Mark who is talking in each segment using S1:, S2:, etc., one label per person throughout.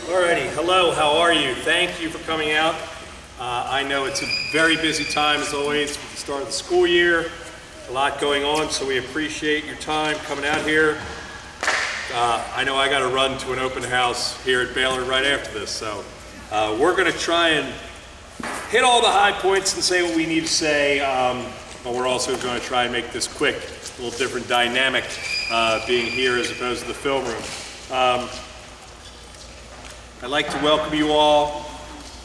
S1: Alrighty, hello, how are you? Thank you for coming out. I know it's a very busy time as always with the start of the school year. A lot going on, so we appreciate your time coming out here. I know I got to run to an open house here at Baylor right after this, so we're going to try and hit all the high points and say what we need to say, but we're also going to try and make this quick, a little different dynamic being here as opposed to the film room. I'd like to welcome you all.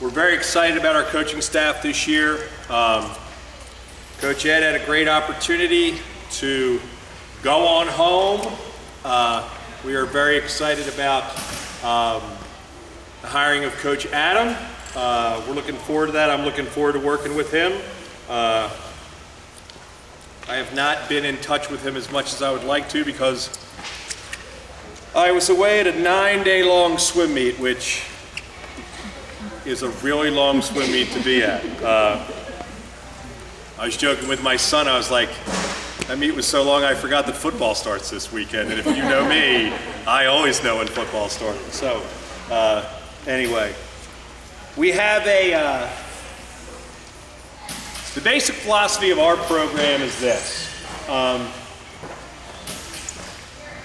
S1: We're very excited about our coaching staff this year. Coach Ed had a great opportunity to go on home. We are very excited about the hiring of Coach Adam. We're looking forward to that. I'm looking forward to working with him. I have not been in touch with him as much as I would like to because I was away at a 9-day-long swim meet, which is a really long swim meet to be at. I was joking with my son. I was like, that meet was so long I forgot that football starts this weekend. And if you know me, I always know when football starts. So anyway, we have the basic philosophy of our program is this.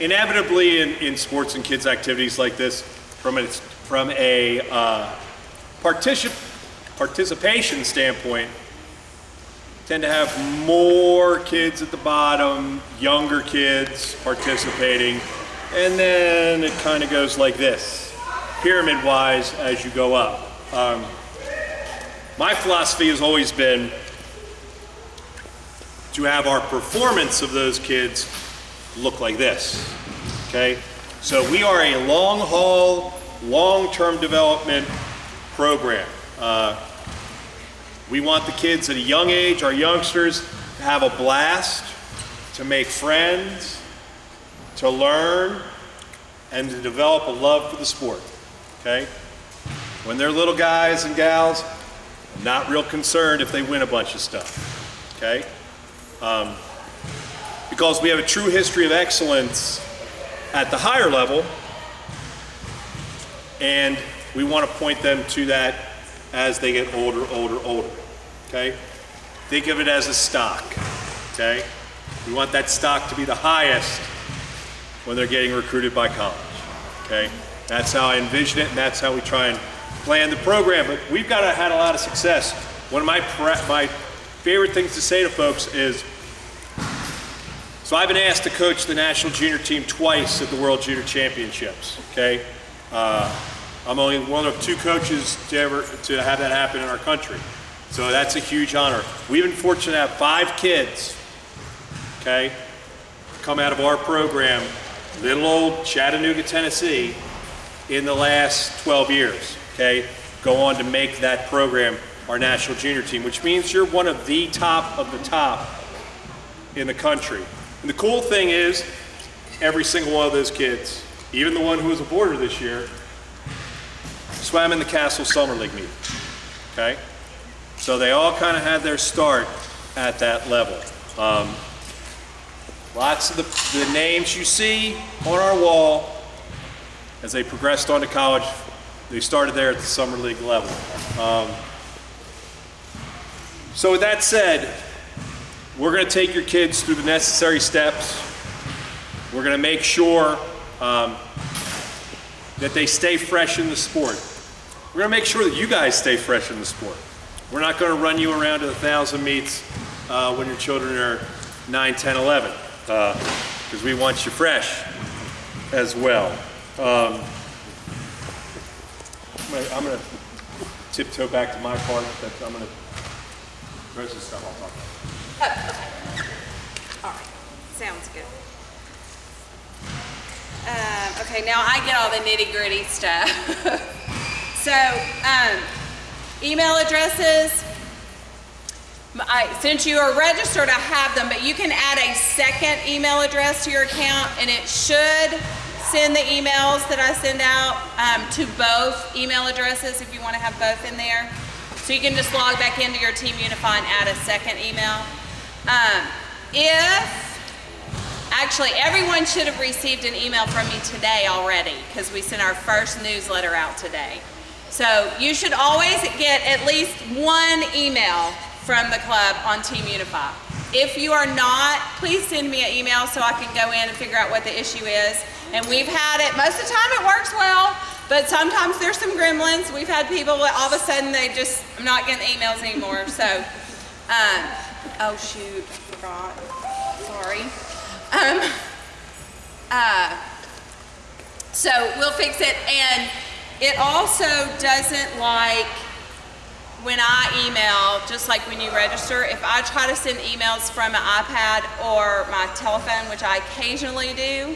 S1: Inevitably in sports and kids activities like this, from a participation standpoint, tend to have more kids at the bottom, younger kids participating, and then it kind of goes like this, pyramid-wise as you go up. My philosophy has always been to have our performance of those kids look like this, okay? So we are a long-haul, long-term development program. We want the kids at a young age, our youngsters, to have a blast, to make friends, to learn, and to develop a love for the sport, okay? When they're little guys and gals, I'm not real concerned if they win a bunch of stuff, okay? Because we have a true history of excellence at the higher level, and we want to point them to that as they get older, okay? Think of it as a stock, okay? We want that stock to be the highest when they're getting recruited by college, okay? That's how I envision it, and that's how we try and plan the program, but we've had a lot of success. One of my favorite things to say to folks is, so I've been asked to coach the national junior team twice at the World Junior Championships, okay? I'm only one of 2 coaches to have that happen in our country. So that's a huge honor. We've been fortunate to have 5 kids, okay, come out of our program, little old Chattanooga, Tennessee, in the last 12 years, okay? Go on to make that program our national junior team, which means you're one of the top in the country. And the cool thing is, every single one of those kids, even the one who was a boarder this year, swam in the Castle Summer League meet, okay? So they all kind of had their start at that level. Lots of the names you see on our wall, as they progressed on to college, they started there at the Summer League level. So with that said, we're going to take your kids through the necessary steps. We're going to make sure that they stay fresh in the sport. We're going to make sure that you guys stay fresh in the sport. We're not going to run you around to 1,000 meets when your children are 9, 10, 11, because we want you fresh as well. I'm going to tiptoe back to my part. I'm going to, the rest of the stuff I'll talk about.
S2: Oh, okay. All right. Sounds good. Okay, now I get all the nitty-gritty stuff. So, email addresses. Since you are registered, I have them, but you can add a second email address to your account, and it should send the emails that I send out to both email addresses if you want to have both in there. So you can just log back into your Team Unify and add a second email. If Actually, everyone should have received an email from me today already because we sent our first newsletter out today. So you should always get at least one email from the club on Team Unify. If you are not, please send me an email so I can go in and figure out what the issue is. And we've had it, most of the time it works well, but sometimes there's some gremlins. We've had people that all of a sudden I'm not getting emails anymore. So, oh shoot, I forgot, sorry. So we'll fix it. And it also doesn't like when I email, just like when you register, if I try to send emails from an iPad or my telephone, which I occasionally do,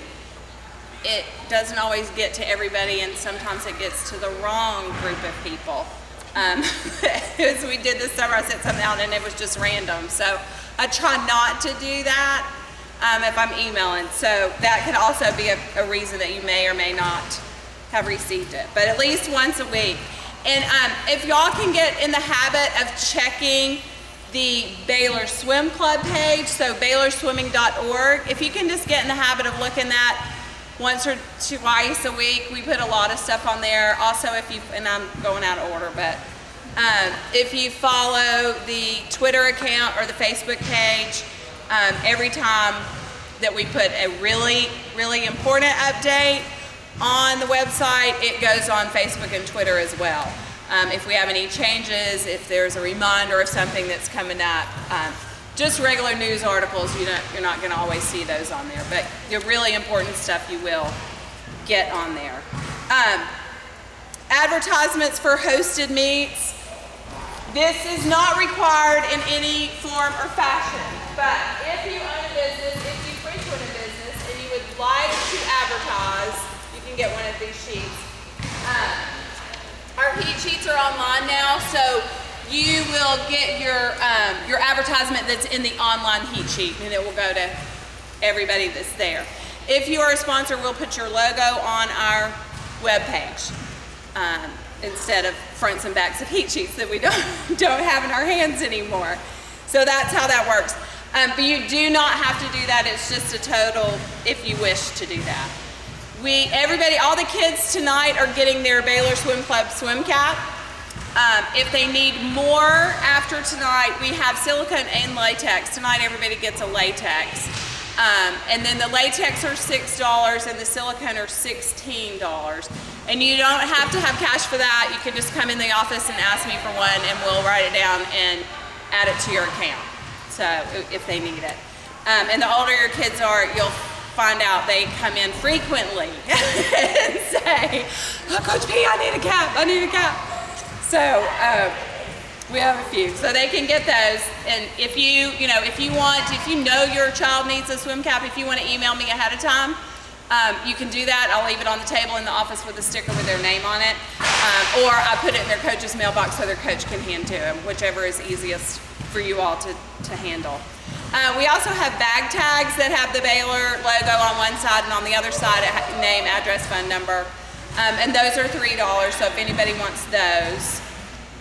S2: it doesn't always get to everybody, and sometimes it gets to the wrong group of people. As we did this summer, I sent something out and it was just random. So I try not to do that if I'm emailing. So that could also be a reason that you may or may not have received it, but at least once a week. And if y'all can get in the habit of checking the Baylor Swim Club page, so baylorswimming.org, if you can just get in the habit of looking at once or twice a week, we put a lot of stuff on there. Also, and I'm going out of order, but if you follow the Twitter account or the Facebook page, every time that we put a really, really important update on the website, it goes on Facebook and Twitter as well. If we have any changes, if there's a reminder of something that's coming up, just regular news articles, you're not going to always see those on there, but the really important stuff you will get on there. Advertisements for hosted meets. This is not required in any form or fashion, but if you own a business, if you frequent a business, and you would like to advertise, get one of these sheets. Our heat sheets are online now, so you will get your advertisement that's in the online heat sheet, and it will go to everybody that's there. If you are a sponsor, we'll put your logo on our webpage instead of fronts and backs of heat sheets that we don't have in our hands anymore. So that's how that works. But you do not have to do that. It's just a total if you wish to do that. All the kids tonight are getting their Baylor Swim Club swim cap. If they need more after tonight, we have silicone and latex. Tonight everybody gets a latex. And then the latex are $6 and the silicone are $16. And you don't have to have cash for that. You can just come in the office and ask me for one and we'll write it down and add it to your account, so if they need it. And the older your kids are, you'll find out they come in frequently and say, oh, Coach P, I need a cap. So we have a few, so they can get those. And if you know your child needs a swim cap, if you want to email me ahead of time, you can do that. I'll leave it on the table in the office with a sticker with their name on it, or I put it in their coach's mailbox so their coach can hand to them, whichever is easiest for you all to handle. We also have bag tags that have the Baylor logo on one side and on the other side name, address, phone number. And those are $3, so if anybody wants those,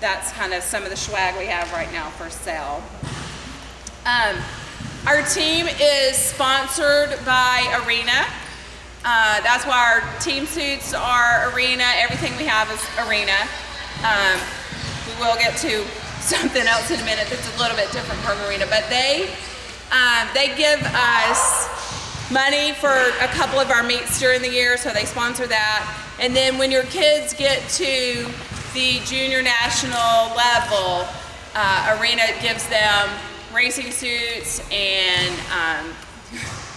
S2: that's kind of some of the swag we have right now for sale. Our team is sponsored by Arena. That's why our team suits are Arena. Everything we have is Arena. We will get to something else in a minute that's a little bit different from Arena, but they give us money for a couple of our meets during the year, so they sponsor that. And then when your kids get to the junior national level, Arena gives them racing suits and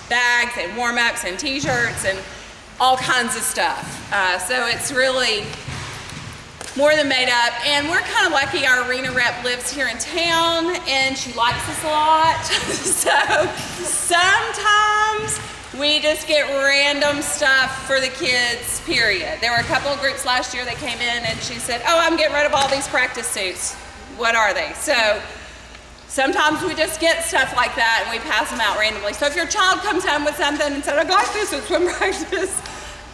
S2: bags and warm-ups and t-shirts and all kinds of stuff. So it's really more than made up, and we're kind of lucky. Our Arena rep lives here in town and she likes us a lot. So sometimes we just get random stuff for the kids, period. There were a couple of groups last year that came in and she said, oh, I'm getting rid of all these practice suits. What are they? So sometimes we just get stuff like that and we pass them out randomly. So if your child comes home with something and said, I got this at swim practice,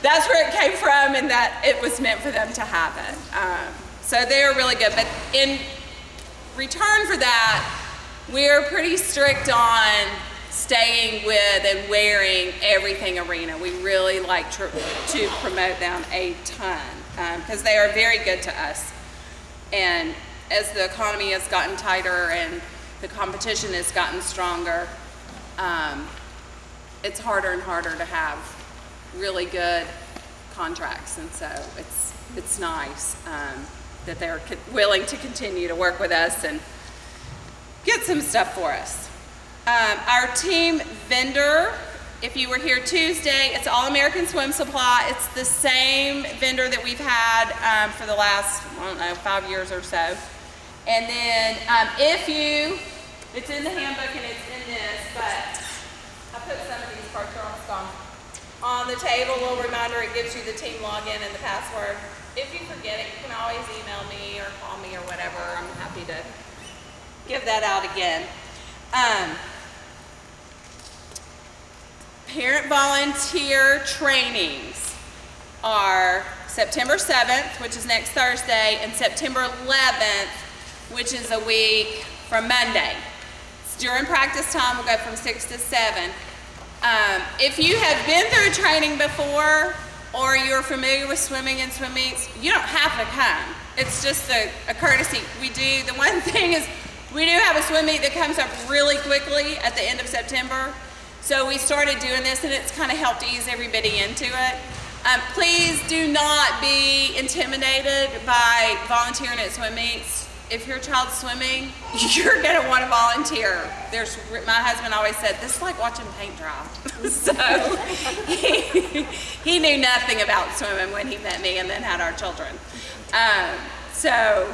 S2: that's where it came from, and that it was meant for them to have it. So they're really good. But in return for that, we're pretty strict on staying with and wearing everything Arena. We really like to promote them a ton because they are very good to us. And as the economy has gotten tighter and the competition has gotten stronger, it's harder and harder to have really good contracts. And so it's nice that they're willing to continue to work with us and get some stuff for us. Our team vendor, if you were here Tuesday, it's All American Swim Supply. It's the same vendor that we've had for the last, I don't know, 5 years or so. And then it's in the handbook and it's in this, but I put some of these parts are almost gone. On the table, a little reminder, it gives you the team login and the password. If you forget it, you can always email me or call me or whatever. I'm happy to give that out again. Parent volunteer trainings are September 7th, which is next Thursday, and September 11th, which is a week from Monday. It's during practice time. We'll go from 6 to 7. If you have been through training before or you're familiar with swimming and swim meets, you don't have to come. It's just a courtesy. The one thing is we do have a swim meet that comes up really quickly at the end of September. So we started doing this and it's kind of helped ease everybody into it. Please do not be intimidated by volunteering at swim meets. If your child's swimming, you're gonna want to volunteer. My husband always said, this is like watching paint dry. So he knew nothing about swimming when he met me and then had our children. So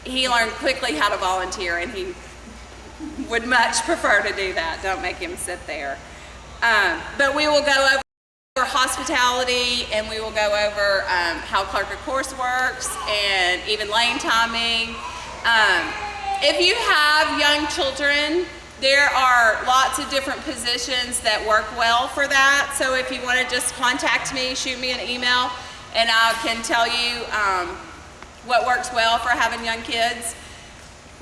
S2: he learned quickly how to volunteer and he would much prefer to do that. Don't make him sit there. But we will go over hospitality and we will go over how Clark course works and even lane timing. If you have young children, there are lots of different positions that work well for that. So if you want to just contact me, shoot me an email, and I can tell you what works well for having young kids.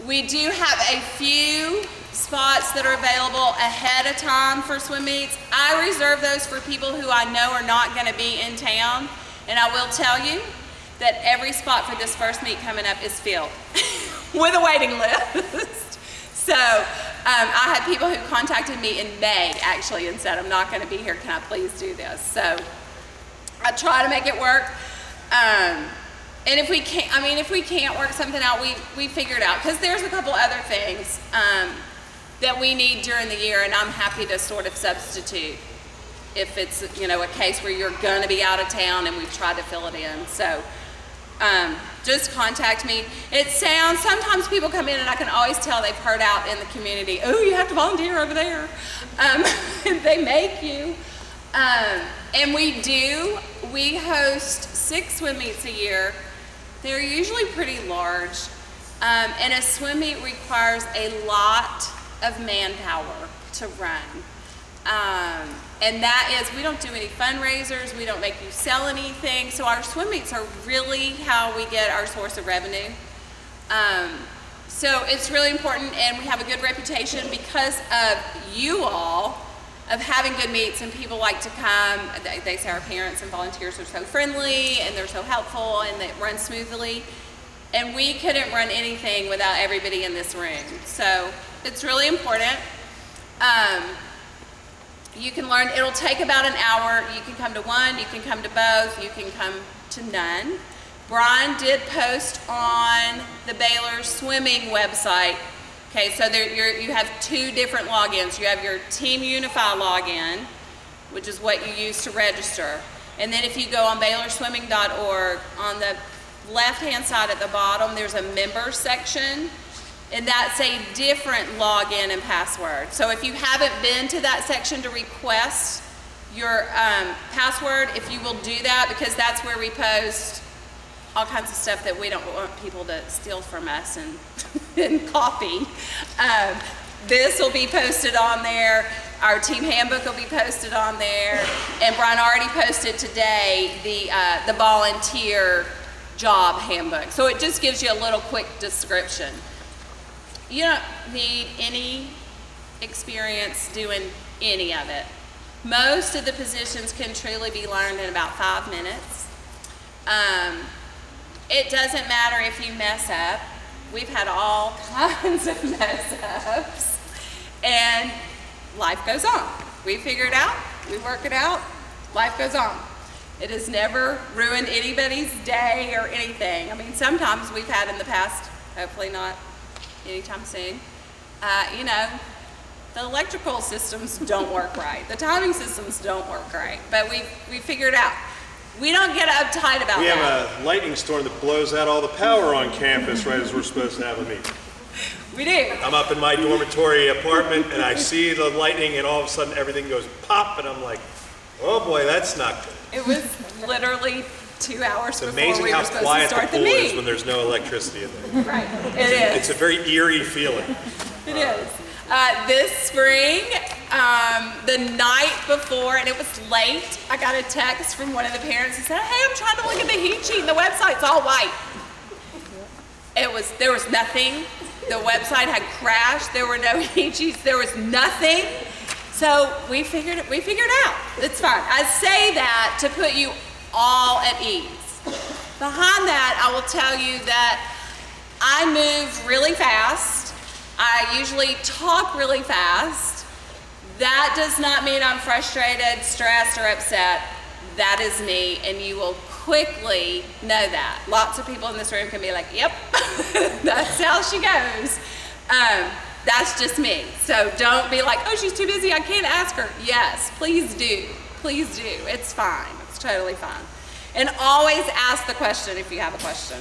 S2: We do have a few spots that are available ahead of time for swim meets. I reserve those for people who I know are not going to be in town, and I will tell you that every spot for this first meet coming up is filled with a waiting list. So I had people who contacted me in May actually and said, I'm not going to be here, can I please do this? So I try to make it work. And if we can't work something out, we figure it out, because there's a couple other things that we need during the year, and I'm happy to sort of substitute if it's a case where you're going to be out of town and we've tried to fill it in. So just contact me. Sometimes people come in and I can always tell they've heard out in the community, oh, you have to volunteer over there. They make you. And we host 6 swim meets a year. They're usually pretty large. And a swim meet requires a lot of manpower to run. And that is, we don't do any fundraisers, we don't make you sell anything, so our swim meets are really how we get our source of revenue. So it's really important, and we have a good reputation because of you all, of having good meets, and people like to come. They say our parents and volunteers are so friendly, and they're so helpful, and they run smoothly. And we couldn't run anything without everybody in this room. So it's really important. You can learn, it'll take about an hour. You can come to one, you can come to both, you can come to none. Brian did post on the Baylor swimming website. Okay, so you have 2 different logins. You have your Team Unify login, which is what you use to register. And then if you go on BaylorSwimming.org, on the left-hand side at the bottom, there's a members section. And that's a different login and password. So if you haven't been to that section to request your password, if you will do that, because that's where we post all kinds of stuff that we don't want people to steal from us and copy. This will be posted on there. Our team handbook will be posted on there. And Brian already posted today the volunteer job handbook. So it just gives you a little quick description. You don't need any experience doing any of it. Most of the positions can truly be learned in about 5 minutes. It doesn't matter if you mess up. We've had all kinds of mess ups, and life goes on. We figure it out, we work it out, life goes on. It has never ruined anybody's day or anything. I mean, sometimes we've had in the past, hopefully not anytime soon, you know, the electrical systems don't work right. The timing systems don't work right, but we figured it out. We don't get uptight about that.
S1: We have a lightning storm that blows out all the power on campus right as we're supposed to have a meeting.
S2: We do.
S1: I'm up in my dormitory apartment and I see the lightning and all of a sudden everything goes pop and I'm like, oh boy, that's not good.
S2: It was literally 2 hours before
S1: Amazing
S2: we
S1: how
S2: were supposed to
S1: quiet the
S2: start the
S1: pool is
S2: meeting.
S1: when there's no electricity in there.
S2: Right, it is.
S1: It's a very eerie feeling.
S2: It is. This spring, the night before, and it was late, I got a text from one of the parents and said, hey, I'm trying to look at the heat sheet and the website's all white. There was nothing. The website had crashed. There were no heat sheets. There was nothing. So we figured it out. It's fine. I say that to put you all at ease. Behind that, I will tell you that I move really fast. I usually talk really fast. That does not mean I'm frustrated, stressed, or upset. That is me, and you will quickly know that. Lots of people in this room can be like, yep, that's how she goes. That's just me. So don't be like, oh, she's too busy, I can't ask her. Yes, please do. Please do. It's fine. It's totally fine. And always ask the question if you have a question.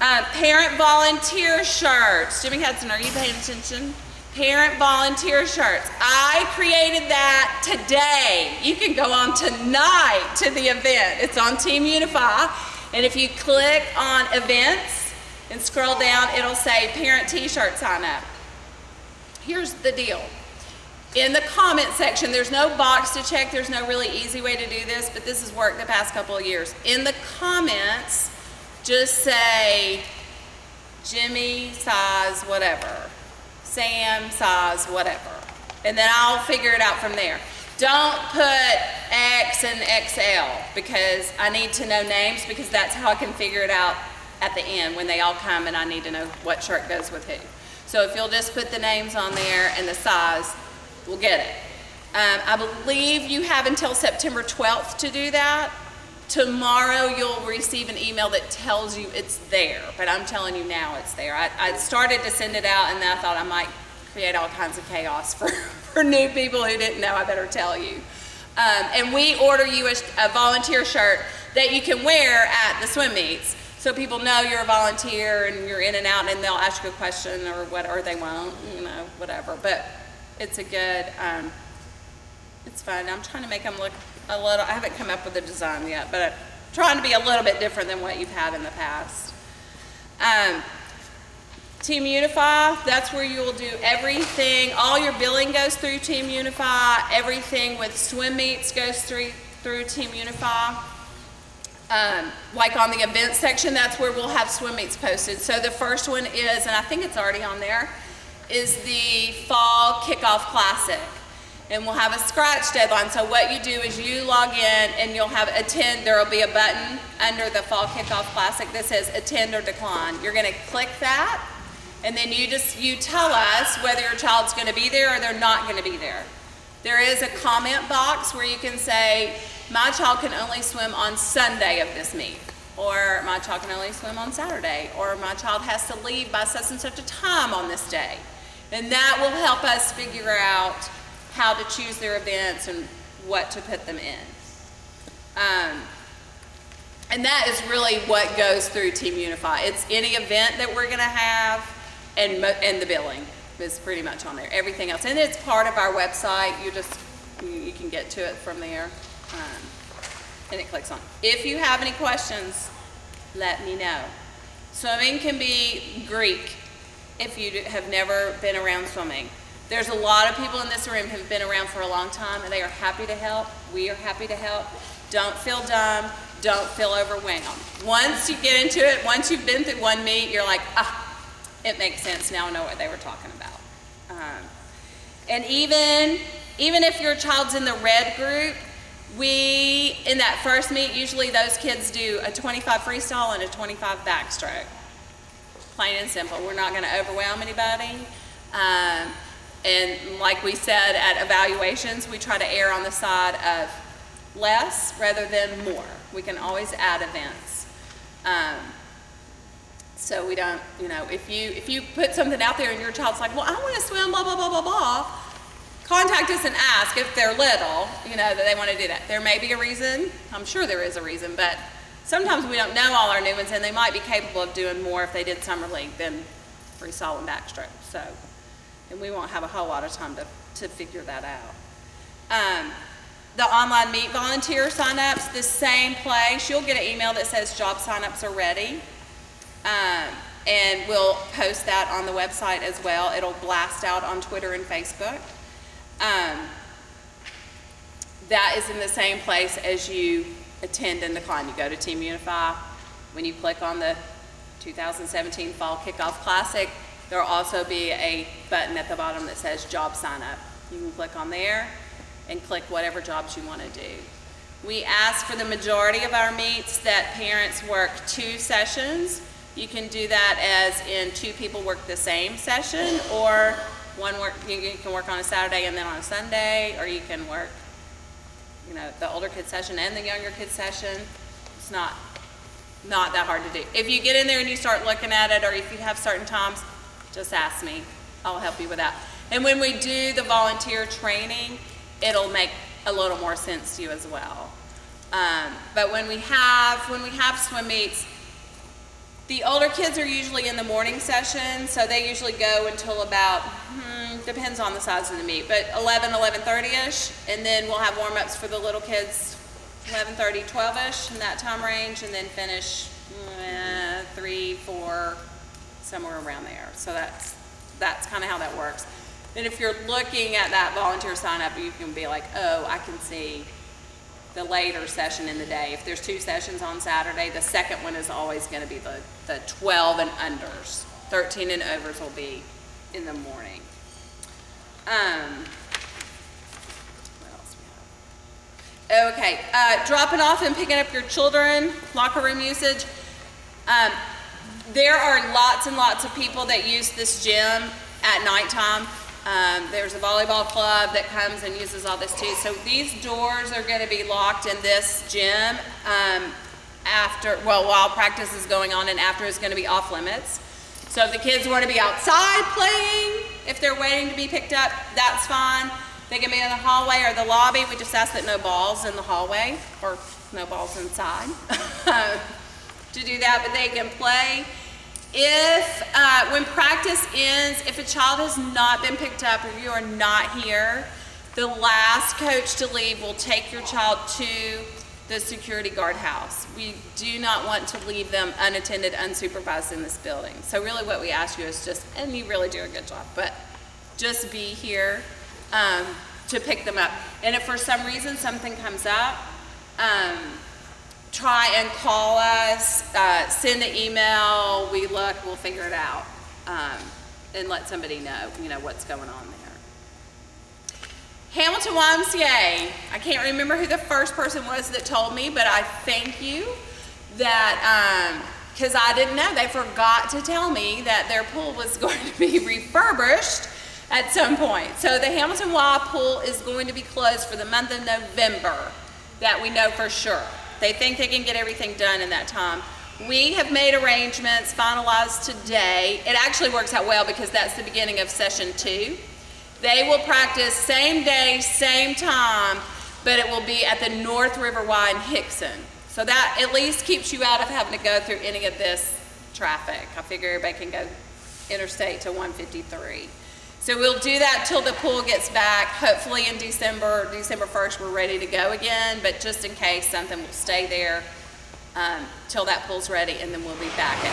S2: Parent volunteer shirts. Jimmy Hudson, are you paying attention? Parent volunteer shirts. I created that today. You can go on tonight to the event. It's on Team Unify. And if you click on events and scroll down, it'll say parent t-shirt sign up. Here's the deal. In the comment section, there's no box to check. There's no really easy way to do this, but this has worked the past couple of years. In the comments, just say Jimmy size whatever, Sam size whatever, and then I'll figure it out from there. Don't put X and XL because I need to know names, because that's how I can figure it out at the end when they all come and I need to know what shirt goes with who. So if you'll just put the names on there and the size, we'll get it. I believe you have until September 12th to do that. Tomorrow you'll receive an email that tells you it's there, but I'm telling you now it's there. I started to send it out and then I thought I might create all kinds of chaos for new people who didn't know. I better tell you. And we order you a volunteer shirt that you can wear at the swim meets, so people know you're a volunteer and you're in and out, and they'll ask you a question or what, or they won't, you know, whatever. But it's a good, it's fun. I'm trying to make them look a little, I haven't come up with a design yet, but I'm trying to be a little bit different than what you've had in the past. Team Unify, that's where you'll do everything. All your billing goes through Team Unify. Everything with swim meets goes through Team Unify. Like on the event section, that's where we'll have swim meets posted. So the first one is, and I think it's already on there, is the Fall Kickoff Classic. And we'll have a scratch deadline. So what you do is you log in and you'll have attend. There will be a button under the Fall Kickoff Classic that says attend or decline. You're going to click that, and then you tell us whether your child's going to be there or they're not going to be there. There is a comment box where you can say, my child can only swim on Sunday of this meet, or my child can only swim on Saturday, or my child has to leave by such and such a time on this day. And that will help us figure out how to choose their events and what to put them in. And that is really what goes through Team Unify. It's any event that we're gonna have, and the billing is pretty much on there. Everything else, and it's part of our website. You can get to it from there, and it clicks on. If you have any questions, let me know. Swimming can be Greek if you have never been around swimming. There's a lot of people in this room who've been around for a long time, and they are happy to help. We are happy to help. Don't feel dumb. Don't feel overwhelmed. Once you get into it, once you've been through one meet, you're like, it makes sense. Now I know what they were talking about. And even if your child's in the red group, we, in that first meet, usually those kids do a 25 freestyle and a 25 backstroke. Plain and simple. We're not going to overwhelm anybody. And like we said at evaluations, we try to err on the side of less rather than more. We can always add events. So we don't, you know, if you put something out there and your child's like, well, I want to swim, blah, blah, blah, blah, blah, contact us and ask if they're little, you know, that they want to do that. There may be a reason. I'm sure there is a reason, but sometimes we don't know all our new ones, and they might be capable of doing more if they did summer league than freestyle and backstroke. So, and we won't have a whole lot of time to figure that out. The online meet volunteer signups, the same place. You'll get an email that says job signups are ready. And we'll post that on the website as well. It'll blast out on Twitter and Facebook. That is in the same place as you attend and decline. You go to Team Unify. When you click on the 2017 Fall Kickoff Classic, there will also be a button at the bottom that says Job Sign Up. You can click on there and click whatever jobs you want to do. We ask for the majority of our meets that parents work 2 sessions. You can do that as in 2 people work the same session, or you can work on a Saturday and then on a Sunday, or you can work, you know, the older kid session and the younger kid session. It's not that hard to do. If you get in there and you start looking at it, or if you have certain times, just ask me. I'll help you with that. And when we do the volunteer training, it'll make a little more sense to you as well. But when we have swim meets, the older kids are usually in the morning session, so they usually go until about, depends on the size of the meet, but 11:30ish, and then we'll have warm-ups for the little kids 11:30, 12ish in that time range, and then finish 3, 4, somewhere around there. So that's kind of how that works. Then if you're looking at that volunteer sign-up, you can be like, oh, I can see the later session in the day. If there's 2 sessions on Saturday, the second one is always going to be the 12 and unders. 13 and overs will be in the morning. What else we have? Okay, dropping off and picking up your children, locker room usage. There are lots and lots of people that use this gym at nighttime. There's a volleyball club that comes and uses all this too. So these doors are going to be locked in this gym while practice is going on, and after is going to be off limits. So if the kids want to be outside playing, if they're waiting to be picked up, that's fine. They can be in the hallway or the lobby. We just ask that no balls in the hallway or no balls inside to do that, but they can play. If, when practice ends, if a child has not been picked up or you are not here, the last coach to leave will take your child to the security guard house. We do not want to leave them unattended, unsupervised in this building. So really what we ask you is just, and you really do a good job, but just be here to pick them up. And if for some reason something comes up, try and call us, send an email, we'll figure it out, and let somebody know, what's going on there. Hamilton YMCA, I can't remember who the first person was that told me, but I thank you that, because I didn't know, they forgot to tell me that their pool was going to be refurbished at some point. So the Hamilton Y pool is going to be closed for the month of November, that we know for sure. They think they can get everything done in that time. We have made arrangements, finalized today. It actually works out well because that's the beginning of session 2. They will practice same day, same time, but it will be at the North River Y in Hickson. So that at least keeps you out of having to go through any of this traffic. I figure everybody can go interstate to 153. So we'll do that till the pool gets back. Hopefully in December 1st, we're ready to go again, but just in case, something will stay there till that pool's ready, and then we'll be back at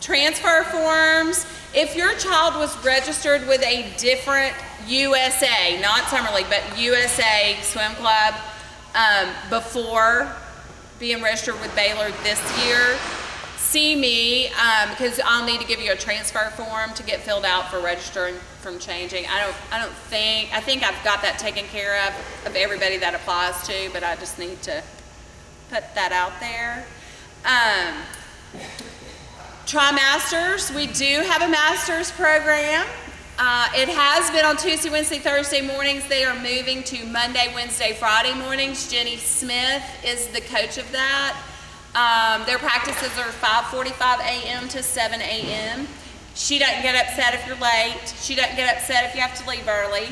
S2: transfer forms. If your child was registered with a different USA, not Summer League, but USA swim club before being registered with Baylor this year, see me, because I'll need to give you a transfer form to get filled out for registering from changing. I think I've got that taken care of everybody that applies to, but I just need to put that out there. Trimasters, we do have a master's program. It has been on Tuesday, Wednesday, Thursday mornings. They are moving to Monday, Wednesday, Friday mornings. Jenny Smith is the coach of that. Their practices are 5:45 a.m. to 7 a.m. She doesn't get upset if you're late. She doesn't get upset if you have to leave early.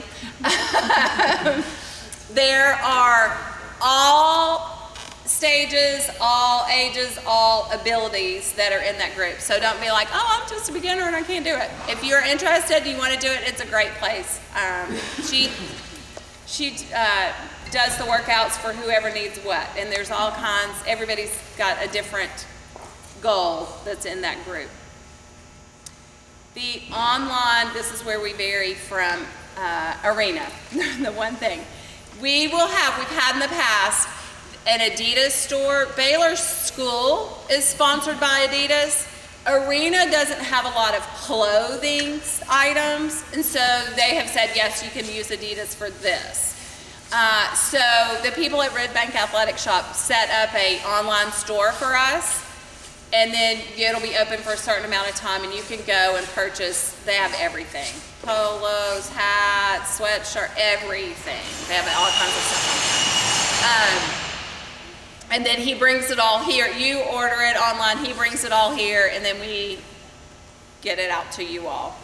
S2: There are all stages, all ages, all abilities that are in that group. So don't be like, oh, I'm just a beginner and I can't do it. If you're interested and you want to do it, it's a great place. She does the workouts for whoever needs what. And there's all kinds, everybody's got a different goal that's in that group. The online, this is where we vary from Arena, the one thing. We've had in the past, an Adidas store. Baylor School is sponsored by Adidas. Arena doesn't have a lot of clothing items, and so they have said, yes, you can use Adidas for this. So the people at Red Bank Athletic Shop set up an online store for us, and then it'll be open for a certain amount of time, and you can go and purchase. They have everything. Polos, hats, sweatshirt, everything. They have all kinds of stuff. And then he brings it all here. You order it online, he brings it all here, and then we get it out to you all.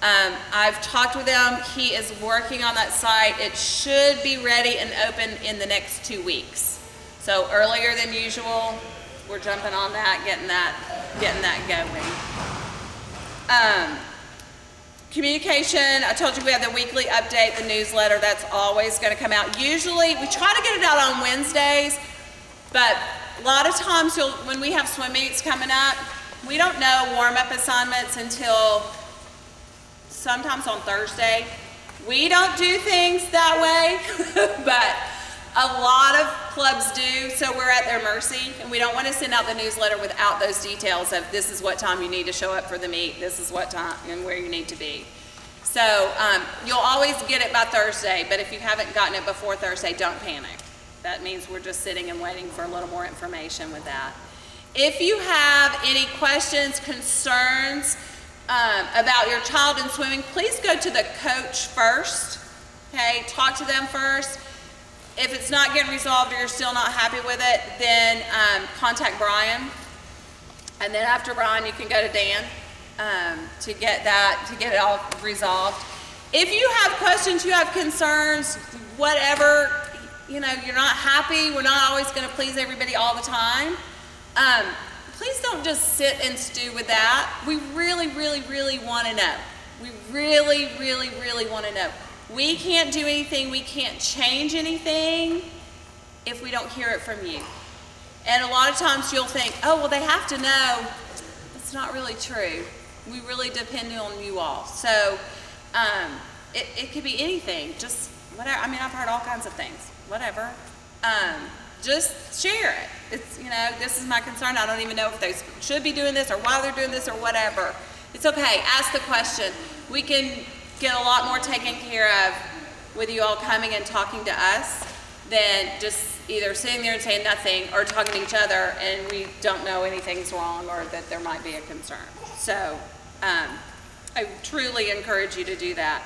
S2: I've talked with him. He is working on that site. It should be ready and open in the next 2 weeks. So earlier than usual, we're jumping on that, getting that going. Communication, I told you we have the weekly update, the newsletter. That's always going to come out. Usually, we try to get it out on Wednesdays. But a lot of times when we have swim meets coming up, we don't know warm-up assignments until sometimes on Thursday. We don't do things that way, but a lot of clubs do, so we're at their mercy, and we don't want to send out the newsletter without those details of this is what time you need to show up for the meet, this is what time and where you need to be. So you'll always get it by Thursday, but if you haven't gotten it before Thursday, don't panic. That means we're just sitting and waiting for a little more information with that. If you have any questions, concerns about your child in swimming, please go to the coach first, okay? Talk to them first. If it's not getting resolved or you're still not happy with it, then contact Brian. And then after Brian, you can go to Dan to get it all resolved. If you have questions, you have concerns, whatever, you know, you're not happy, we're not always going to please everybody all the time, please don't just sit and stew with that. We really, really, really want to know. We really, really, really want to know. We can't do anything, we can't change anything if we don't hear it from you. And a lot of times you'll think, oh, well, they have to know. It's not really true. We really depend on you all. So it could be anything, just whatever. I mean, I've heard all kinds of things. Whatever. Just share it. It's, you know, this is my concern. I don't even know if they should be doing this or why they're doing this or whatever. It's okay. Ask the question. We can get a lot more taken care of with you all coming and talking to us than just either sitting there and saying nothing or talking to each other and we don't know anything's wrong or that there might be a concern. So I truly encourage you to do that.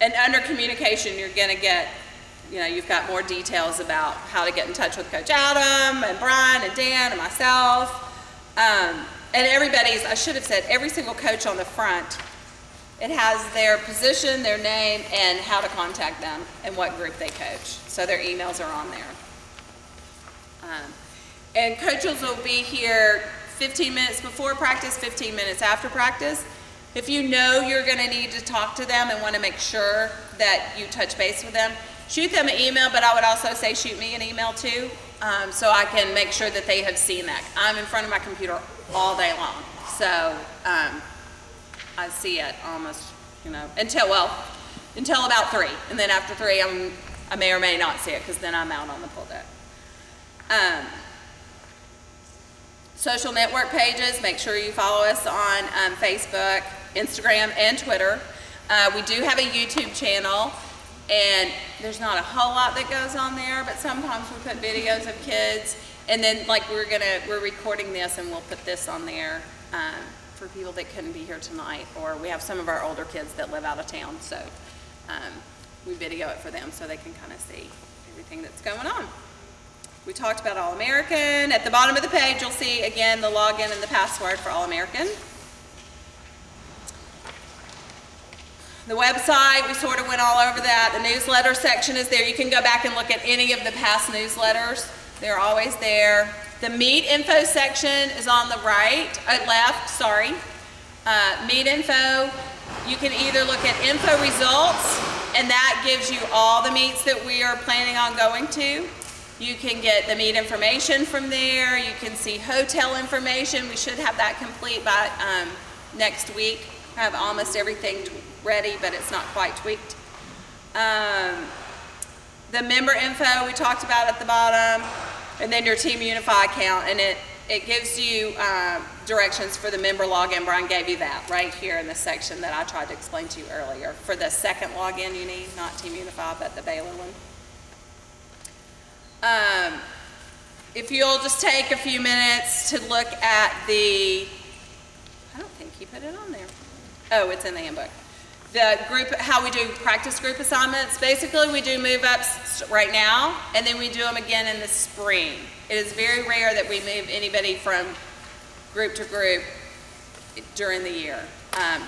S2: And under communication, you're going to get, you know, you've got more details about how to get in touch with Coach Adam and Brian and Dan and myself. And everybody's, I should have said, every single coach on the front, it has their position, their name, and how to contact them and what group they coach. So their emails are on there. And coaches will be here 15 minutes before practice, 15 minutes after practice. If you know you're going to need to talk to them and want to make sure that you touch base with them, shoot them an email, but I would also say shoot me an email too, so I can make sure that they have seen that. I'm in front of my computer all day long, so I see it almost, you know, until about 3, and then after 3, I may or may not see it because then I'm out on the pool deck. social network pages. Make sure you follow us on Facebook, Instagram, and Twitter. We do have a YouTube channel, and there's not a whole lot that goes on there, but sometimes we put videos of kids, and then like we're recording this and we'll put this on there for people that couldn't be here tonight, or we have some of our older kids that live out of town, so we video it for them so they can kind of see everything that's going on. We talked about All-American. At the bottom of the page, you'll see again the login and the password for All-American. The website, we sort of went all over that. The newsletter section is there. You can go back and look at any of the past newsletters. They're always there. The meet info section is on the left, sorry. Meet info, you can either look at info results, and that gives you all the meets that we are planning on going to. You can get the meet information from there. You can see hotel information. We should have that complete by next week. I have almost everything ready, but it's not quite tweaked. The member info we talked about at the bottom, and then your Team Unify account, and it gives you directions for the member login. Brian gave you that right here in the section that I tried to explain to you earlier. For the second login you need, not Team Unify, but the Baylor one. If you'll just take a few minutes to look at I don't think he put it on there. Oh, it's in the handbook. The group, how we do practice group assignments. Basically, we do move-ups right now, and then we do them again in the spring. It is very rare that we move anybody from group to group during the year,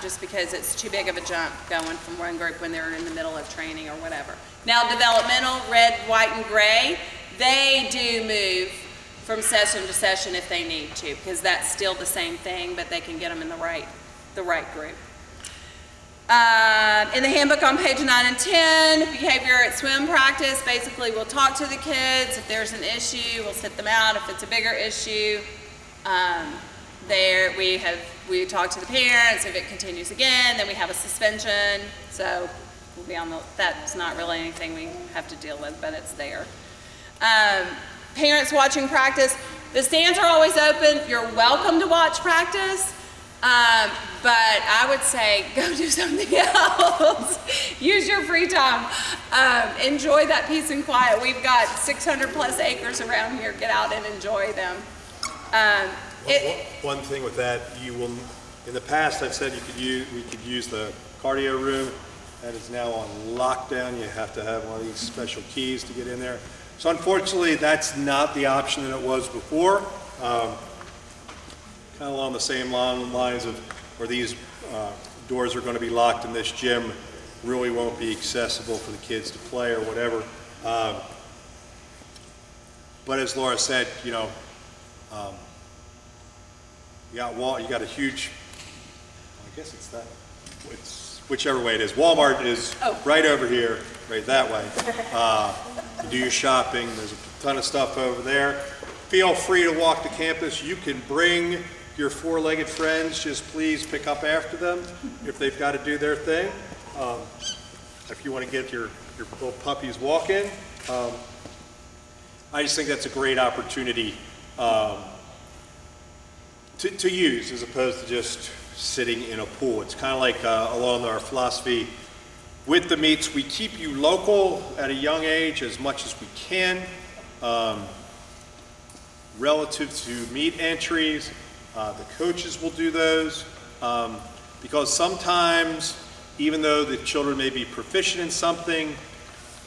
S2: just because it's too big of a jump going from one group when they're in the middle of training or whatever. Now, developmental, red, white, and gray, they do move from session to session if they need to, because that's still the same thing, but they can get them in the right group. In the handbook on page 9 and 10, behavior at swim practice, basically we'll talk to the kids. If there's an issue, we'll sit them out. If it's a bigger issue, we talk to the parents. If it continues again, then we have a suspension. So we'll be that's not really anything we have to deal with, but it's there. Parents watching practice, the stands are always open. You're welcome to watch practice. But I would say go do something else. Use your free time. Enjoy that peace and quiet. We've got 600 plus acres around here. Get out and enjoy them.
S3: One thing with that, in the past I've said we could use the cardio room. That is now on lockdown. You have to have one of these special keys to get in there. So unfortunately, that's not the option that it was before. Kind of along the same lines of where these doors are going to be locked in this gym really won't be accessible for the kids to play or whatever. But as Laura said, you got a huge, I guess it's whichever way it is. Walmart is right over here, right that way. You do your shopping. There's a ton of stuff over there. Feel free to walk the campus. You can bring your four-legged friends. Just please pick up after them if they've got to do their thing. If you want to get your little puppies walking. I just think that's a great opportunity to use as opposed to just sitting in a pool. It's kind of like along our philosophy with the meets, we keep you local at a young age as much as we can. Relative to meet entries, the coaches will do those because sometimes, even though the children may be proficient in something,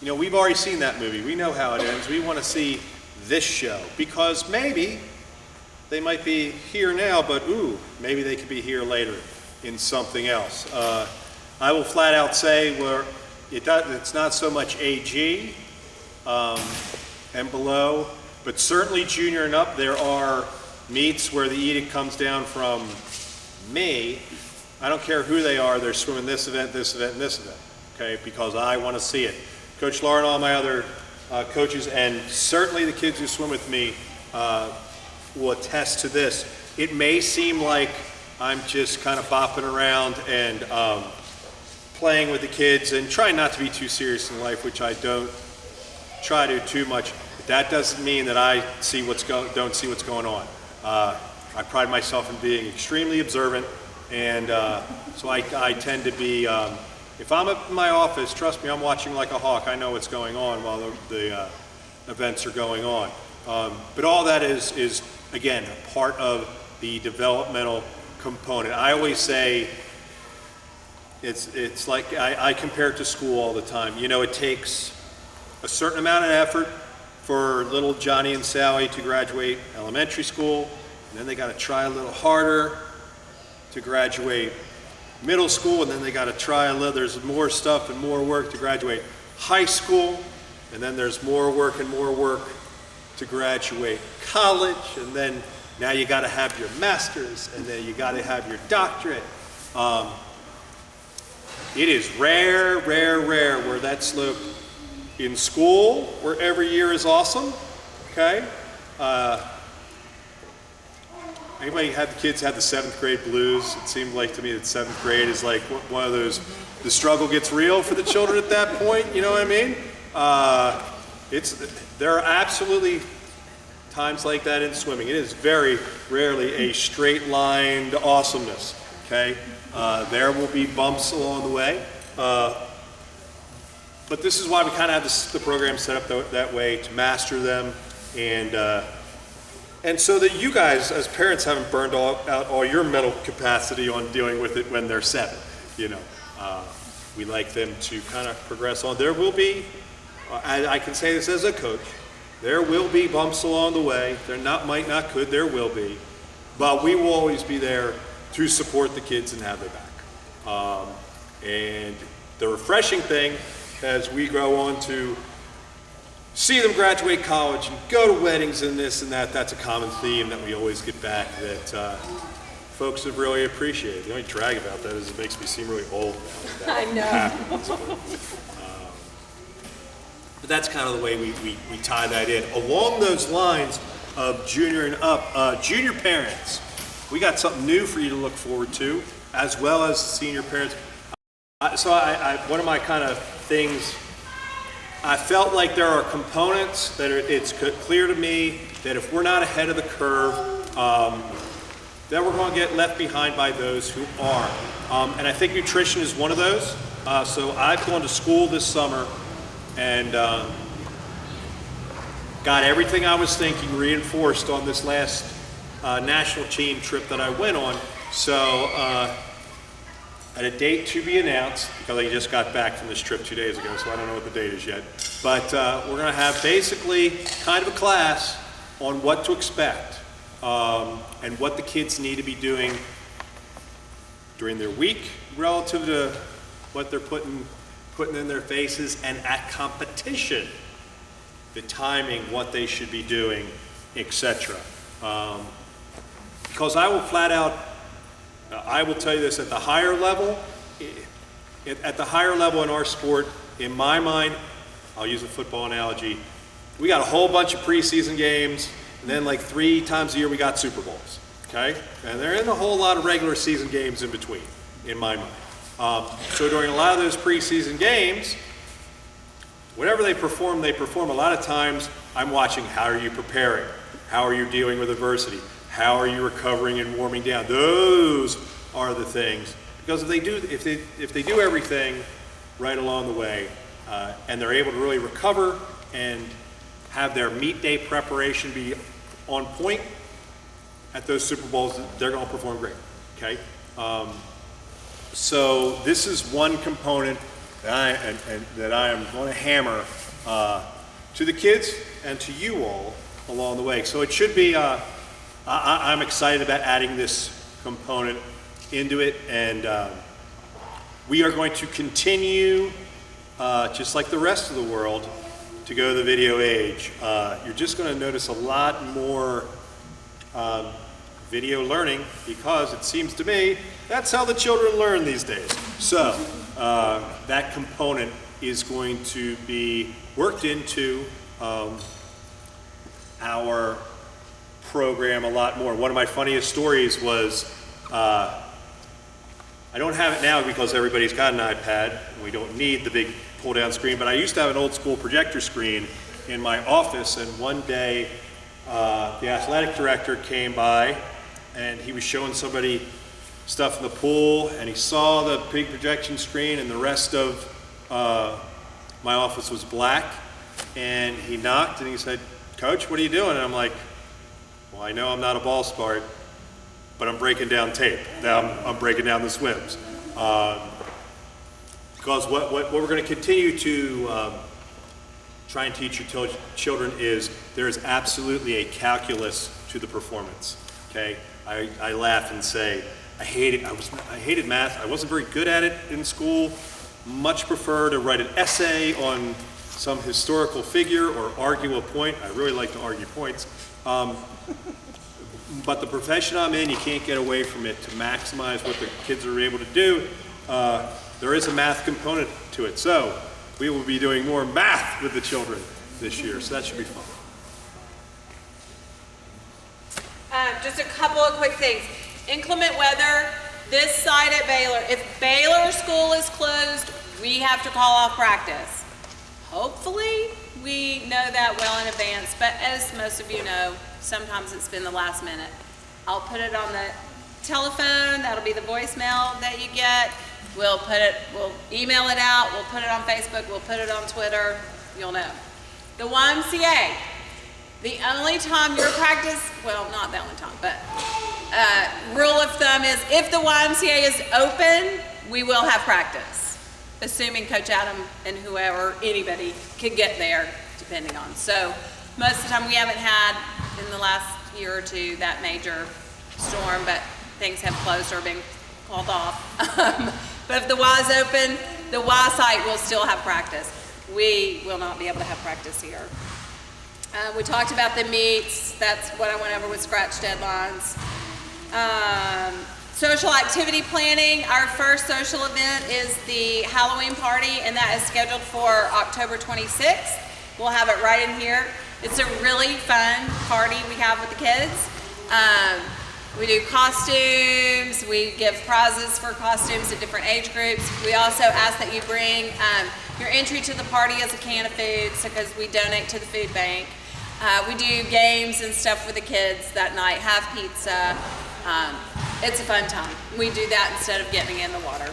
S3: we've already seen that movie. We know how it ends. We want to see this show because maybe they might be here now, but maybe they could be here later in something else. I will flat out say where it's not so much AG and below, but certainly junior and up, there are meets where the edict comes down from me. I don't care who they are, they're swimming this event, and this event, okay, because I want to see it. Coach Laura and all my other coaches, and certainly the kids who swim with me will attest to this. It may seem like I'm just kind of bopping around and playing with the kids and trying not to be too serious in life, which I don't try to too much. That doesn't mean that I don't see what's going on. I pride myself in being extremely observant, and so I tend to be, if I'm in my office, trust me, I'm watching like a hawk. I know what's going on while the events are going on. But all that is again, a part of the developmental component. I always say, it's like, I compare it to school all the time. You know, it takes a certain amount of effort for little Johnny and Sally to graduate elementary school, and then they got to try a little harder to graduate middle school, and then they got to try a little, there's more stuff and more work to graduate high school, and then there's more work to graduate college, and then now you got to have your master's, and then you got to have your doctorate. It is rare where that slope in school, where every year is awesome, okay? Anybody have the kids have the 7th grade blues? It seemed like to me that 7th grade is like one of those, the struggle gets real for the children at that point, you know what I mean? There are absolutely times like that in swimming. It is very rarely a straight lined awesomeness, okay? There will be bumps along the way, but this is why we kind of have the program set up that way, to master them, and so that you guys as parents haven't burned out all your mental capacity on dealing with it when they're 7. You know, we like them to kind of progress on. There will be, I can say this as a coach, there will be bumps along the way. Might not could, there will be, but we will always be there to support the kids and have their back. And the refreshing thing, as we grow on to see them graduate college and go to weddings and this and that, that's a common theme that we always get back that folks have really appreciated. The only drag about that is it makes me seem really old now.
S2: I know.
S3: But that's kind of the way we tie that in. Along those lines of junior and up, junior parents, we got something new for you to look forward to, as well as senior parents. So one of my kind of things, I felt like there are components that it's clear to me that if we're not ahead of the curve, then we're going to get left behind by those who are. And I think nutrition is one of those. So I've gone to school this summer and got everything I was thinking reinforced on this last national team trip that I went on. So at a date to be announced, because I just got back from this trip 2 days ago, so I don't know what the date is yet. But we're going to have basically kind of a class on what to expect and what the kids need to be doing during their week relative to what they're putting in their faces, and at competition, the timing, what they should be doing, etc. Because I will flat out, I will tell you this, at the higher level in our sport, in my mind, I'll use a football analogy, we got a whole bunch of preseason games, and then like 3 times a year we got Super Bowls, okay? And there isn't a whole lot of regular season games in between, in my mind. So during a lot of those preseason games, whatever they perform. A lot of times I'm watching, how are you preparing? How are you dealing with adversity? How are you recovering and warming down? Those are the things. Because if they do everything right along the way, and they're able to really recover and have their meet day preparation be on point at those Super Bowls, they're going to perform great. Okay. So this is one component that I am going to hammer to the kids and to you all along the way. So it should be. I'm excited about adding this component into it, and we are going to continue, just like the rest of the world, to go to the video age. You're just going to notice a lot more video learning, because it seems to me that's how the children learn these days. So that component is going to be worked into our program a lot more. One of my funniest stories was, I don't have it now because everybody's got an iPad and we don't need the big pull down screen, but I used to have an old school projector screen in my office, and one day the athletic director came by and he was showing somebody stuff in the pool, and he saw the big projection screen, and the rest of my office was black, and he knocked and he said, "Coach, what are you doing?" And I'm like, "Well, I know I'm not a ball sport, but I'm breaking down tape. Now I'm breaking down the swims." Because what we're going to continue to try and teach your children is there is absolutely a calculus to the performance. Okay, I laugh and say I hated math. I wasn't very good at it in school. Much prefer to write an essay on some historical figure or argue a point. I really like to argue points. But the profession I'm in, you can't get away from it to maximize what the kids are able to do. There is a math component to it. So we will be doing more math with the children this year. So that should be fun.
S2: Just a couple of quick things. Inclement weather, this side at Baylor. If Baylor school is closed, we have to call off practice. Hopefully, we know that well in advance, but as most of you know, sometimes it's been the last minute. I'll put it on the telephone, that'll be the voicemail that you get. We'll email it out, we'll put it on Facebook, we'll put it on Twitter, you'll know. The YMCA, the only time your practice, well, not the only time, but rule of thumb is if the YMCA is open, we will have practice, assuming Coach Adam and whoever, anybody could get there, depending on. So most of the time we haven't had, in the last year or two, that major storm, but things have closed or been called off. But if the Y is open, the Y site will still have practice. We will not be able to have practice here. We talked about the meets. That's what I went over with scratch deadlines. Social activity planning. Our first social event is the Halloween party, and that is scheduled for October 26th. We'll have it right in here. It's a really fun party we have with the kids. We do costumes. We give prizes for costumes at different age groups. We also ask that you bring your entry to the party as a can of food, because we donate to the food bank. We do games and stuff with the kids that night, have pizza. It's a fun time. We do that instead of getting in the water.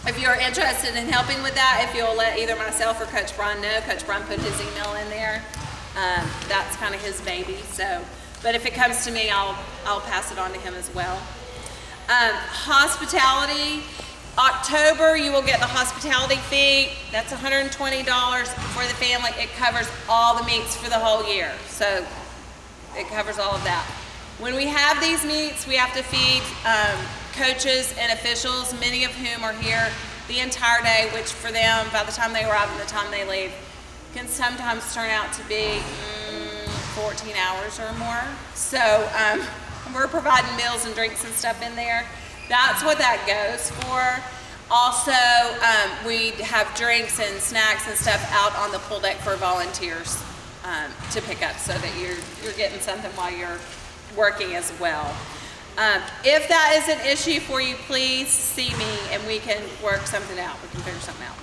S2: If you're interested in helping with that, if you'll let either myself or Coach Brian know, Coach Brian put his email in there. That's kind of his baby. So, but if it comes to me, I'll pass it on to him as well. Hospitality. October, you will get the hospitality fee. That's $120 for the family. It covers all the meets for the whole year. So it covers all of that. When we have these meets, we have to feed coaches and officials, many of whom are here the entire day, which for them, by the time they arrive and the time they leave, can sometimes turn out to be 14 hours or more. So we're providing meals and drinks and stuff in there. That's what that goes for. Also, we have drinks and snacks and stuff out on the pool deck for volunteers to pick up, so that you're getting something while you're working as well. If that is an issue for you, please see me and we can work something out. We can figure something out.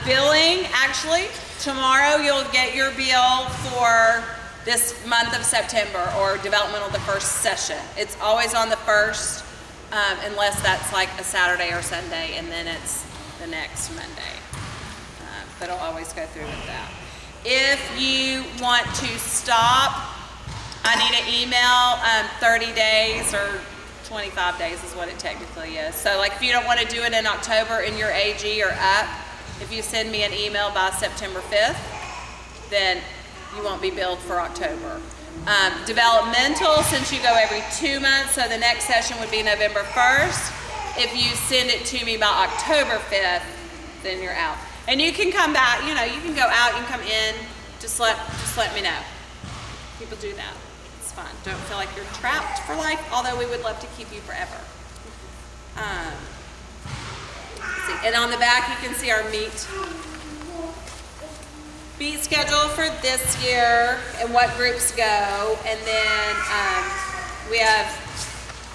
S2: Billing, actually, tomorrow you'll get your bill for this month of September, or developmental, the first session. It's always on the first. Unless that's like a Saturday or Sunday, and then it's the next Monday. But I'll always go through with that. If you want to stop, I need an email, 30 days or 25 days is what it technically is. So like if you don't want to do it in October and your AG or up, if you send me an email by September 5th, then you won't be billed for October. Developmental, since you go every 2 months, so the next session would be November 1st. If you send it to me by October 5th, then you're out. And you can come back, you can go out, you can come in, just let me know. People do that. It's fun. Don't feel like you're trapped for life, although we would love to keep you forever. Let's see. And on the back, you can see our meet schedule for this year and what groups go, and then we have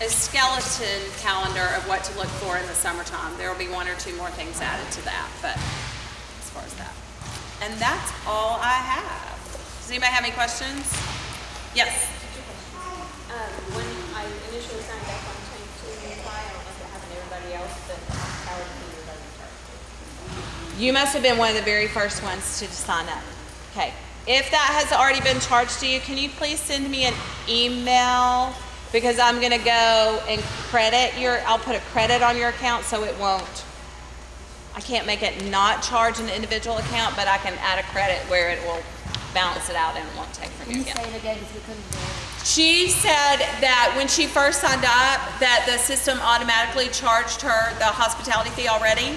S2: a skeleton calendar of what to look for in the summertime. There will be 1 or 2 more things added to that, but as far as that. And that's all I have. Does anybody have any questions? Yes?
S4: When initially signed up on Tank 2 and I don't know if it happened to everybody else, but hospitality fee was already charged.
S2: You must have been one of the very first ones to sign up. Okay. If that has already been charged to you, can you please send me an email? Because I'm gonna go and I'll put a credit on your account so it won't, I can't make it not charge an individual account, but I can add a credit where it will balance it out and it won't take from
S4: Can
S2: your
S4: you
S2: account.
S4: say it again because we couldn't hear it?
S2: She said that when she first signed up, that the system automatically charged her the hospitality fee already.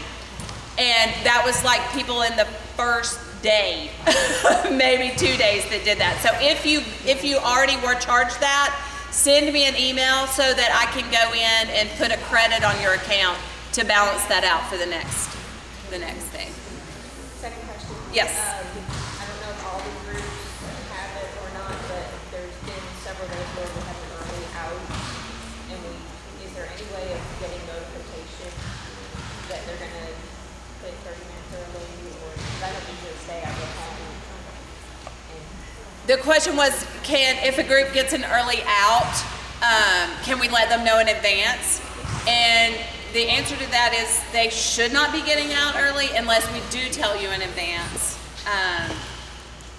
S2: And that was like people in the first day, maybe 2 days that did that. So if you already were charged that, send me an email so that I can go in and put a credit on your account to balance that out for the next day.
S4: Second question.
S2: Yes.
S4: I don't know if all the groups have it or not, but there's been several days where we have an early out. And is there any way of getting notification that they're gonna put 30 minutes early or, because I don't usually stay, I go home.
S2: The question was, if a group gets an early out, can we let them know in advance? And the answer to that is they should not be getting out early unless we do tell you in advance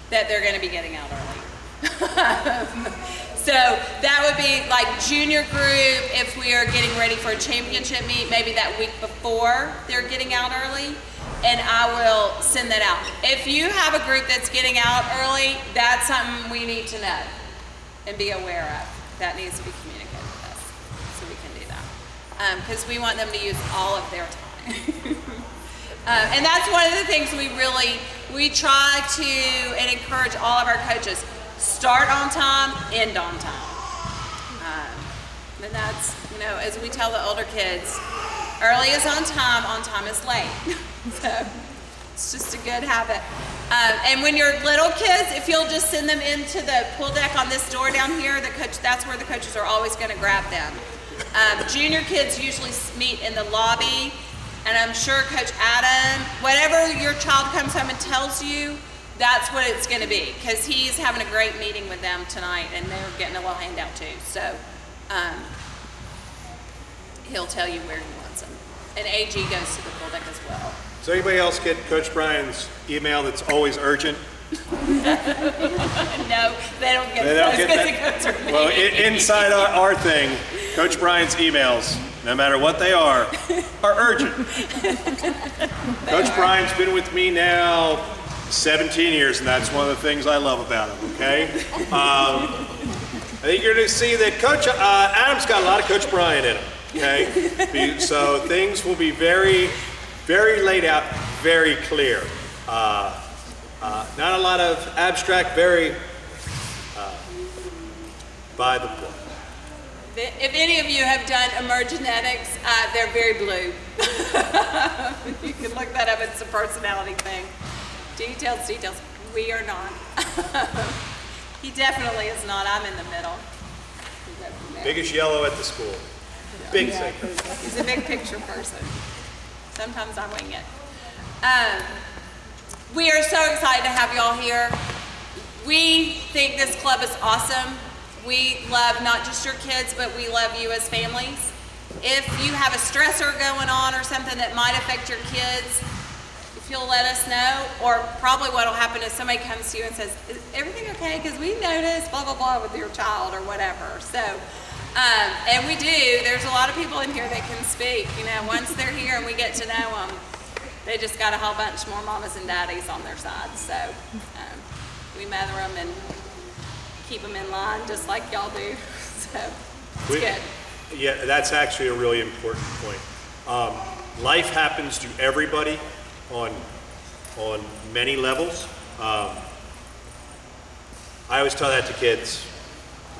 S2: that they're going to be getting out early. So that would be like junior group, if we are getting ready for a championship meet, maybe that week before they're getting out early, and I will send that out. If you have a group that's getting out early, that's something we need to know and be aware of. That needs to be communicated with us so we can do that. Because we want them to use all of their time. And that's one of the things we try to and encourage all of our coaches. Start on time, end on time. And that's, as we tell the older kids, early is on time is late. So it's just a good habit. And when you're little kids, if you'll just send them into the pool deck on this door down here, that's where the coaches are always going to grab them. Junior kids usually meet in the lobby, and I'm sure Coach Adam, whatever your child comes home and tells you, that's what it's going to be, because he's having a great meeting with them tonight, and they're getting a little handout too. So he'll tell you where he wants them. And AG goes to the pool deck as well.
S3: Does anybody else get Coach Brian's email that's always urgent?
S2: No, they don't get
S3: They don't get
S2: those
S3: that?
S2: because it goes to me.
S3: Well, inside our thing, Coach Brian's emails, no matter what they are urgent. Coach Brian's been with me now 17 years, and that's one of the things I love about him, okay? I think you're going to see that Coach Adam's got a lot of Coach Brian in him, okay? So things will be very, very laid out, very clear. Not a lot of abstract, very by the book.
S2: If any of you have done emergenetics, they're very blue. You can look that up. It's a personality thing. Details. We are not. He definitely is not. I'm in the middle.
S3: Biggest yellow at the school. Big thing.
S2: He's a big picture person. Sometimes I wing it. We are so excited to have y'all here. We think this club is awesome. We love not just your kids, but we love you as families. If you have a stressor going on or something that might affect your kids, if you'll let us know, or probably what will happen is somebody comes to you and says, is everything okay? Because we noticed blah, blah, blah with your child or whatever. So, and we do. There's a lot of people in here that can speak. Once they're here and we get to know them, they just got a whole bunch more mamas and daddies on their side. So we mother them and keep them in line just like y'all do. So it's good.
S3: Yeah, that's actually a really important point. Life happens to everybody on many levels. I always tell that to kids.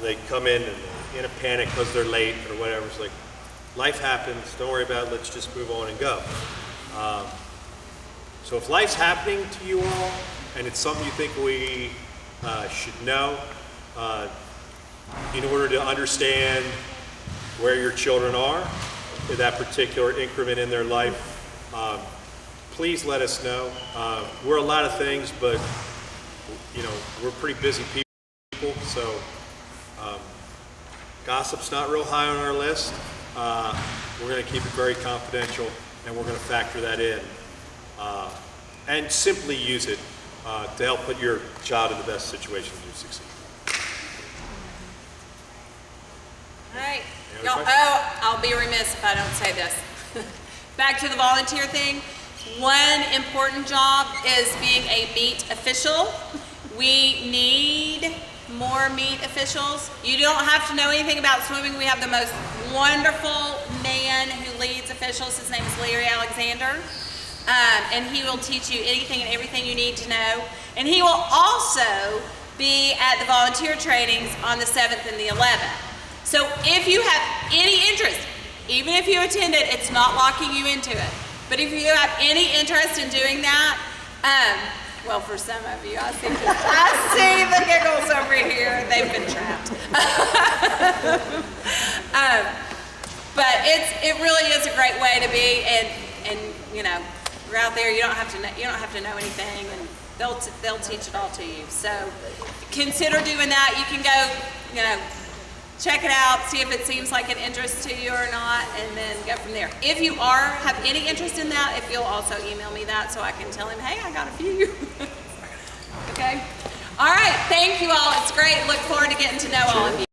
S3: They come in and in a panic because they're late or whatever. It's like, life happens, don't worry about it, let's just move on and go. So if life's happening to you all, and it's something you think we should know, in order to understand where your children are in that particular increment in their life, please let us know. We're a lot of things, but we're pretty busy people, so Gossip's not real high on our list. We're going to keep it very confidential, and we're going to factor that in. And simply use it to help put your child in the best situation to succeed.
S2: All right.
S3: Any other
S2: I'll be remiss if I don't say this. Back to the volunteer thing. One important job is being a meet official. We need more meet officials. You don't have to know anything about swimming. We have the most wonderful man who leads officials. His name is Larry Alexander. And he will teach you anything and everything you need to know. And he will also be at the volunteer trainings on the 7th and the 11th. So if you have any interest, even if you attend it, it's not locking you into it. But if you have any interest in doing that, well, for some of you, I see the giggles over here. They've been trapped. But it really is a great way to be, and you know, you're out there. You don't have to know anything, and they'll teach it all to you. So consider doing that. You can go, you know, check it out, see if it seems like an interest to you or not, and then go from there. If you have any interest in that, if you'll also email me that so I can tell him, hey, I got a few. Okay? All right, thank you all. It's great. Look forward to getting to know all of you.